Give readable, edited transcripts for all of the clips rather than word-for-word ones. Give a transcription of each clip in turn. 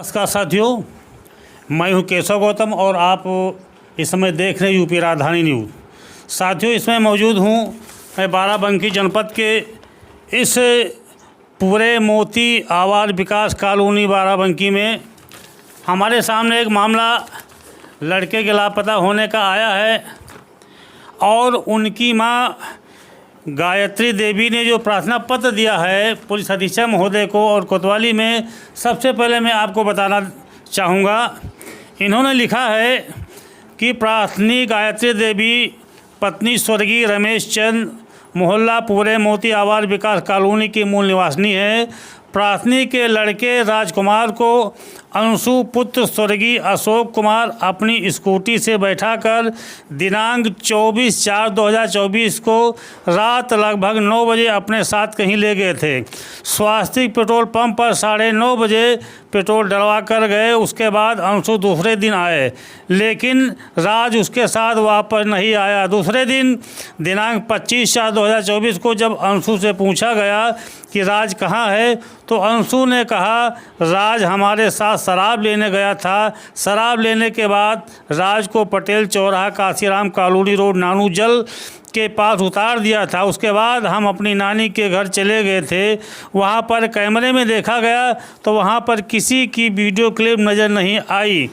नमस्कार साथियों, मैं हूं केशव गौतम और आप इस समय देख रहे हैं यूपी राजधानी न्यूज़। साथियों, इसमें मौजूद हूं मैं बाराबंकी जनपद के इस पूरे मोती आवास विकास कॉलोनी बाराबंकी में हमारे सामने एक मामला लड़के के लापता होने का आया है और उनकी मां गायत्री देवी ने जो प्रार्थना पत्र दिया है पुलिस अधीक्षक महोदय को और कोतवाली में, सबसे पहले मैं आपको बताना चाहूँगा। इन्होंने लिखा है कि प्रार्थनी गायत्री देवी पत्नी स्वर्गीय रमेश चंद मोहल्ला पूरे मोती आवास विकास कॉलोनी की मूल निवासिनी है। प्रार्थनी के लड़के राजकुमार को अंशु पुत्र स्वर्गीय अशोक कुमार अपनी स्कूटी से बैठाकर दिनांक 24/4/2024 को रात लगभग 9 बजे अपने साथ कहीं ले गए थे। स्वास्तिक पेट्रोल पंप पर 9:30 बजे पेट्रोल डलवा कर गए। उसके बाद अंशु दूसरे दिन आए, लेकिन राज उसके साथ वापस नहीं आया। दूसरे दिन दिनांक 25/4/2024 को जब अंशु से पूछा गया कि राज कहाँ है, तो अंशु ने कहा राज हमारे साथ शराब लेने गया था। शराब लेने के बाद राज को पटेल चौराहा काशीराम कॉलोनी रोड नानू जल के पास उतार दिया था। उसके बाद हम अपनी नानी के घर चले गए थे। वहाँ पर कैमरे में देखा गया तो वहाँ पर किसी की वीडियो क्लिप नज़र नहीं आई।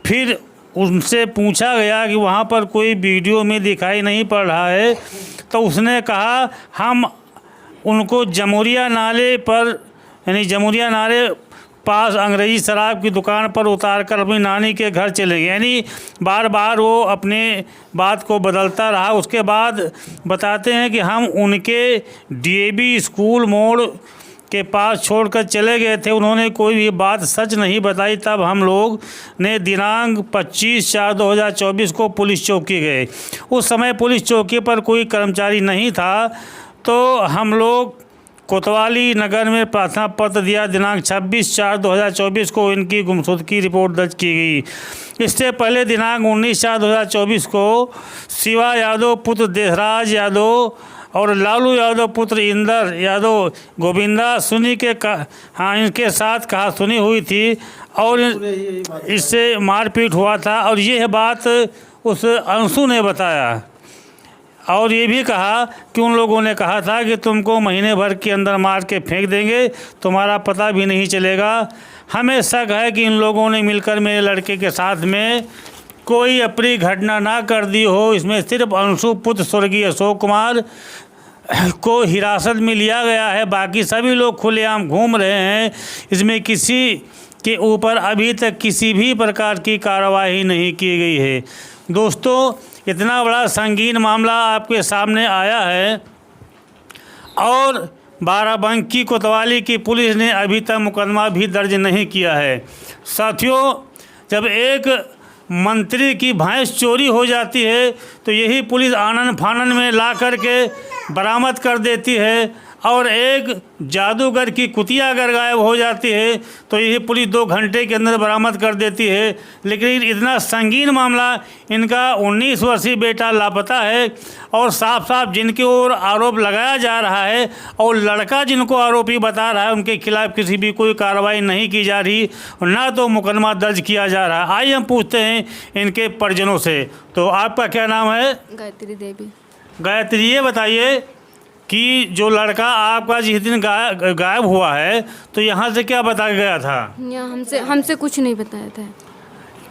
फिर उनसे पूछा गया कि वहाँ पर कोई वीडियो में दिखाई नहीं पड़ रहा है, तो उसने कहा हम उनको जमुरिया नाले पर यानी जमुरिया नाले पास अंग्रेज़ी शराब की दुकान पर उतारकर अपनी नानी के घर चले गए। यानी बार बार वो अपने बात को बदलता रहा। उसके बाद बताते हैं कि हम उनके डीएवी स्कूल मोड़ के पास छोड़कर चले गए थे। उन्होंने कोई भी बात सच नहीं बताई। तब हम लोग ने दिनांक 25/4/2024 को पुलिस चौकी गए। उस समय पुलिस चौकी पर कोई कर्मचारी नहीं था, तो हम लोग कोतवाली नगर में प्रार्थना पत्र दिया। दिनांक 26/4/2024 को इनकी गुमशुदगी रिपोर्ट दर्ज की गई। इससे पहले दिनांक 19/4/2024 को शिवा यादव पुत्र देशराज यादव और लालू यादव पुत्र इंदर यादव गोविंदा सुनी के इनके साथ कहासुनी हुई थी और इससे मारपीट हुआ था। और यह बात उस अंशु ने बताया और ये भी कहा कि उन लोगों ने कहा था कि तुमको महीने भर के अंदर मार के फेंक देंगे, तुम्हारा पता भी नहीं चलेगा। हमें शक है कि इन लोगों ने मिलकर मेरे लड़के के साथ में कोई अप्रिय घटना ना कर दी हो। इसमें सिर्फ अंशु पुत्र स्वर्गीय अशोक कुमार को हिरासत में लिया गया है, बाकी सभी लोग खुलेआम घूम रहे हैं। इसमें किसी के ऊपर अभी तक किसी भी प्रकार की कार्रवाई नहीं की गई है। दोस्तों, इतना बड़ा संगीन मामला आपके सामने आया है और बाराबंकी कोतवाली की पुलिस ने अभी तक मुकदमा भी दर्ज नहीं किया है। साथियों, जब एक मंत्री की भैंस चोरी हो जाती है तो यही पुलिस आनन फानन में ला करके बरामद कर देती है, और एक जादूगर की कुतिया अगर गायब हो जाती है तो यही पुलिस 2 घंटे के अंदर बरामद कर देती है। लेकिन इतना संगीन मामला, इनका 19 वर्षीय बेटा लापता है और साफ साफ जिनके ओर आरोप लगाया जा रहा है और लड़का जिनको आरोपी बता रहा है उनके खिलाफ किसी भी कोई कार्रवाई नहीं की जा रही और ना तो मुकदमा दर्ज किया जा रहा है। आइए हम पूछते हैं इनके परिजनों से। तो आपका क्या नाम है? गायत्री देवी। गायत्री, ये बताइए कि जो लड़का आपका जिस दिन गायब हुआ है तो यहाँ से क्या बता के गया था? यहाँ हमसे कुछ नहीं बताया था।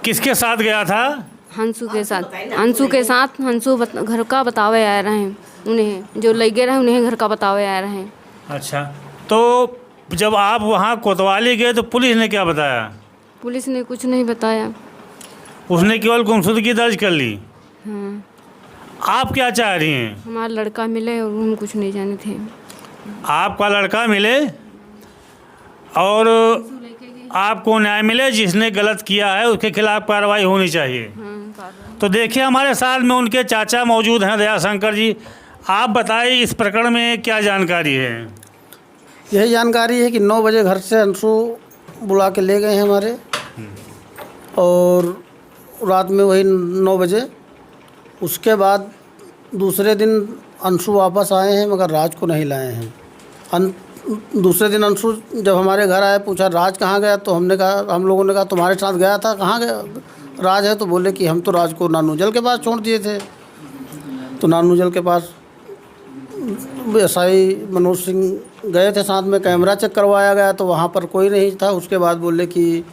किसके साथ गया था? हंसू के साथ। हंसू घर का बतावे आ रहे हैं, उन्हें जो लगे रहे उन्हें घर का बतावे आ रहे हैं। अच्छा, तो जब आप वहाँ कोतवाली गए तो पुलिस ने क्या बताया? पुलिस ने कुछ नहीं बताया, उसने केवल गुमशुदगी दर्ज कर ली। हाँ। आप क्या चाह रही हैं? हमारा लड़का मिले और हम कुछ नहीं जाने थे। आपका लड़का मिले और आपको न्याय मिले। जिसने गलत किया है उसके खिलाफ कार्रवाई होनी चाहिए। तो देखिए, हमारे साथ में उनके चाचा मौजूद हैं, दयाशंकर जी। आप बताइए इस प्रकरण में क्या जानकारी है? यही जानकारी है कि 9 बजे घर से अंशु बुला के ले गए हैं हमारे, और रात में वही 9 बजे। उसके बाद दूसरे दिन अंशु वापस आए हैं मगर राज को नहीं लाए हैं। दूसरे दिन अंशु जब हमारे घर आए, पूछा राज कहाँ गया, तो हम लोगों ने कहा तुम्हारे साथ गया था। कहाँ गया राज है? तो बोले कि हम तो राज को नानूजल के पास छोड़ दिए थे। तो नानूजल के पास एसआई मनोज सिंह गए थे, साथ में कैमरा चेक करवाया गया तो वहाँ पर कोई नहीं था। उसके बाद बोले कि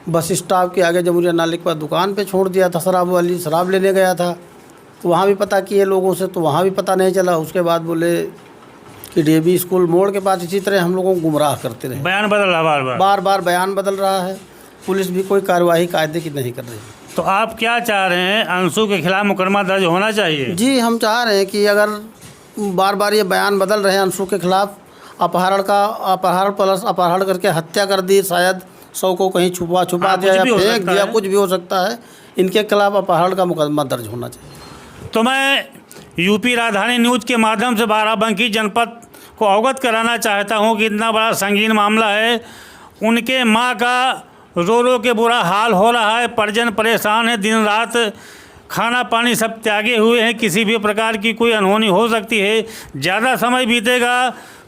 बस स्टॉप के आगे जमुरिया नाले के पास दुकान पे छोड़ दिया था, शराब वाली, शराब लेने गया था। तो वहाँ भी पता किए लोगों से, तो वहाँ भी पता नहीं चला। उसके बाद बोले कि डीएवी स्कूल मोड़ के पास इसी तरह हम लोगों को गुमराह करते रहे। बयान बदल रहा बार बार बयान बदल रहा है। पुलिस भी कोई कार्यवाही कायदे की नहीं कर रही। तो आप क्या चाह रहे हैं? अंशु के खिलाफ मुकदमा दर्ज होना चाहिए? जी, हम चाह रहे हैं कि अगर बार बार ये बयान बदल रहे हैं अंशु के खिलाफ, अपहरण प्लस अपहरण करके हत्या कर दी, शायद 100 को कहीं छुपा दिया या फेंक दिया, कुछ भी हो सकता है। इनके खिलाफ अपहरण का मुकदमा दर्ज होना चाहिए। तो मैं यूपी राजधानी न्यूज़ के माध्यम से बाराबंकी जनपद को अवगत कराना चाहता हूं कि इतना बड़ा संगीन मामला है। उनके मां का रो रो के बुरा हाल हो रहा है, परिजन परेशान है, दिन रात खाना पानी सब त्यागे हुए हैं। किसी भी प्रकार की कोई अनहोनी हो सकती है। ज़्यादा समय बीतेगा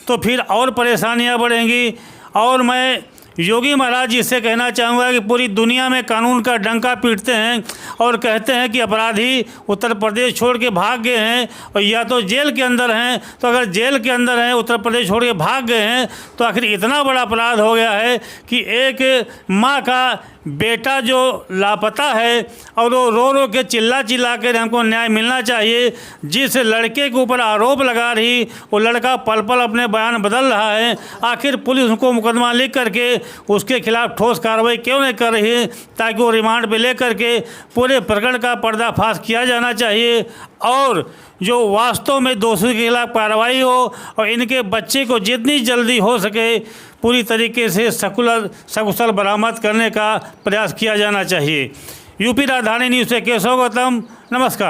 तो फिर और परेशानियां बढ़ेंगी। और मैं योगी महाराज जी से कहना चाहूँगा कि पूरी दुनिया में कानून का डंका पीटते हैं और कहते हैं कि अपराधी उत्तर प्रदेश छोड़ के भाग गए हैं और या तो जेल के अंदर हैं। तो अगर जेल के अंदर हैं, उत्तर प्रदेश छोड़ के भाग गए हैं, तो आखिर इतना बड़ा अपराध हो गया है कि एक माँ का बेटा जो लापता है और वो रो रो के चिल्ला कर हमको न्याय मिलना चाहिए। जिस लड़के के ऊपर आरोप लगा रही, वो लड़का पल पल अपने बयान बदल रहा है। आखिर पुलिस उनको मुकदमा लिख करके उसके खिलाफ ठोस कार्रवाई क्यों नहीं कर रही है, ताकि वो रिमांड पे ले करके पूरे प्रकरण का पर्दाफाश किया जाना चाहिए और जो वास्तव में दोषियों के खिलाफ कार्रवाई हो और इनके बच्चे को जितनी जल्दी हो सके पूरी तरीके से सकुशल बरामद करने का प्रयास किया जाना चाहिए। यूपी राजधानी न्यूज़ से केशव गौतम, नमस्कार।